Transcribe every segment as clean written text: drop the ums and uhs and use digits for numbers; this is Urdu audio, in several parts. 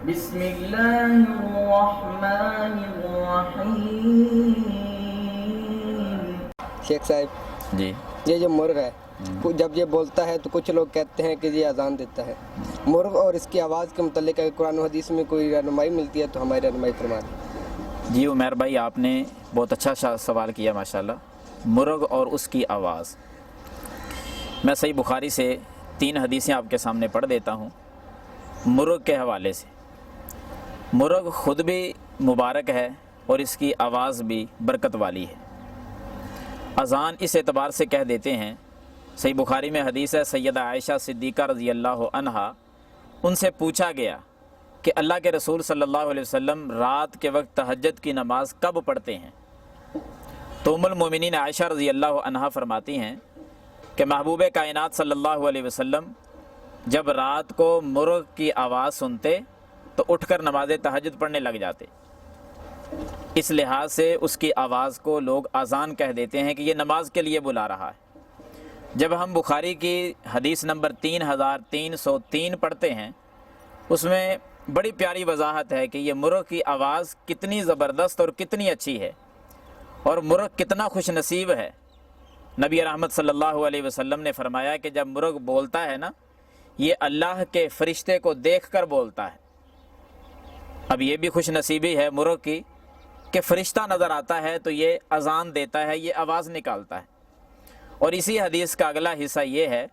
بسم اللہ الرحمن الرحیم۔ شیخ صاحب جی یہ جو مرغ ہے جب یہ بولتا ہے تو کچھ لوگ کہتے ہیں کہ یہ اذان دیتا ہے۔ مرغ اور اس کی آواز کے متعلق اگر قرآن و حدیث میں کوئی رہنمائی ملتی ہے تو ہماری رہنمائی فرما دیں۔ جی عمیر بھائی، آپ نے بہت اچھا سوال کیا ماشاءاللہ۔ مرغ اور اس کی آواز، میں صحیح بخاری سے 3 حدیثیں آپ کے سامنے پڑھ دیتا ہوں مرغ کے حوالے سے۔ مرغ خود بھی مبارک ہے اور اس کی آواز بھی برکت والی ہے۔ اذان اس اعتبار سے کہہ دیتے ہیں، صحیح بخاری میں حدیث ہے، سیدہ عائشہ صدیقہ رضی اللہ عنہا ان سے پوچھا گیا کہ اللہ کے رسول صلی اللہ علیہ وسلم رات کے وقت تہجد کی نماز کب پڑھتے ہیں؟ تو ام المومنین عائشہ رضی اللہ عنہا فرماتی ہیں کہ محبوب کائنات صلی اللہ علیہ وسلم جب رات کو مرغ کی آواز سنتے تو اٹھ کر نماز تہجد پڑھنے لگ جاتے۔ اس لحاظ سے اس کی آواز کو لوگ اذان کہہ دیتے ہیں کہ یہ نماز کے لیے بلا رہا ہے۔ جب ہم بخاری کی حدیث نمبر 3303 پڑھتے ہیں، اس میں بڑی پیاری وضاحت ہے کہ یہ مرغ کی آواز کتنی زبردست اور کتنی اچھی ہے، اور مرغ کتنا خوش نصیب ہے۔ نبی رحمت صلی اللہ علیہ وسلم نے فرمایا کہ جب مرغ بولتا ہے نا، یہ اللہ کے فرشتے کو دیکھ کر بولتا ہے۔ اب یہ بھی خوش نصیبی ہے مرغ کی کہ فرشتہ نظر آتا ہے تو یہ اذان دیتا ہے، یہ آواز نکالتا ہے۔ اور اسی حدیث کا اگلا حصہ یہ ہے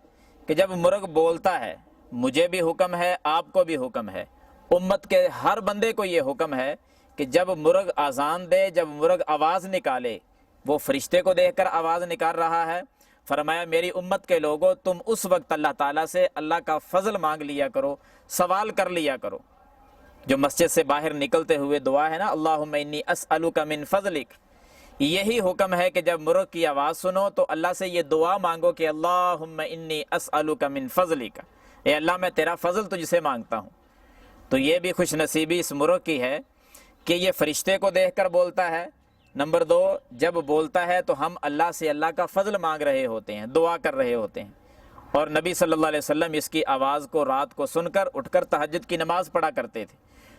کہ جب مرغ بولتا ہے، مجھے بھی حکم ہے، آپ کو بھی حکم ہے، امت کے ہر بندے کو یہ حکم ہے کہ جب مرغ اذان دے، جب مرغ آواز نکالے، وہ فرشتے کو دیکھ کر آواز نکال رہا ہے۔ فرمایا میری امت کے لوگوں، تم اس وقت اللہ تعالیٰ سے اللہ کا فضل مانگ لیا کرو، سوال کر لیا کرو۔ جو مسجد سے باہر نکلتے ہوئے دعا ہے نا، اللہم انی اسألک من فضلک، یہی حکم ہے کہ جب مرغ کی آواز سنو تو اللہ سے یہ دعا مانگو کہ اللہم انی اسألک من فضلک، اے اللہ میں تیرا فضل تجھ سے مانگتا ہوں۔ تو یہ بھی خوش نصیبی اس مرغ کی ہے کہ یہ فرشتے کو دیکھ کر بولتا ہے۔ نمبر 2، جب بولتا ہے تو ہم اللہ سے اللہ کا فضل مانگ رہے ہوتے ہیں، دعا کر رہے ہوتے ہیں۔ اور نبی صلی اللہ علیہ وسلم اس کی آواز کو رات کو سن کر اٹھ کر تہجد کی نماز پڑھا کرتے تھے۔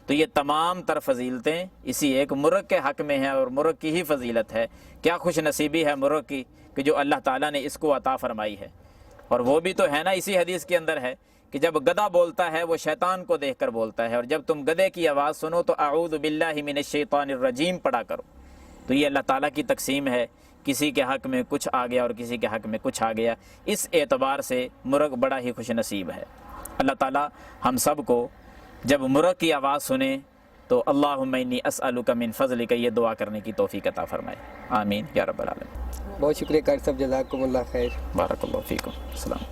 تو یہ تمام تر فضیلتیں اسی ایک مرغ کے حق میں ہیں، اور مرغ کی ہی فضیلت ہے۔ کیا خوش نصیبی ہے مرغ کی کہ جو اللہ تعالیٰ نے اس کو عطا فرمائی ہے۔ اور وہ بھی تو ہے نا، اسی حدیث کے اندر ہے کہ جب گدھا بولتا ہے وہ شیطان کو دیکھ کر بولتا ہے، اور جب تم گدھے کی آواز سنو تو اعوذ باللہ من الشیطان الرجیم پڑھا کرو۔ تو یہ اللہ تعالیٰ کی تقسیم ہے، کسی کے حق میں کچھ آ گیا اور کسی کے حق میں کچھ آ گیا۔ اس اعتبار سے مرغ بڑا ہی خوش نصیب ہے۔ اللہ تعالیٰ ہم سب کو جب مرغ کی آواز سنیں تو اللہم انی اسألک من فضلک یہ دعا کرنے کی توفیق عطا فرمائے، آمین یا رب العالمین۔ بہت شکریہ قاری صاحب، جزاکم اللہ خیر۔ بارک اللہ فیکم، السلام۔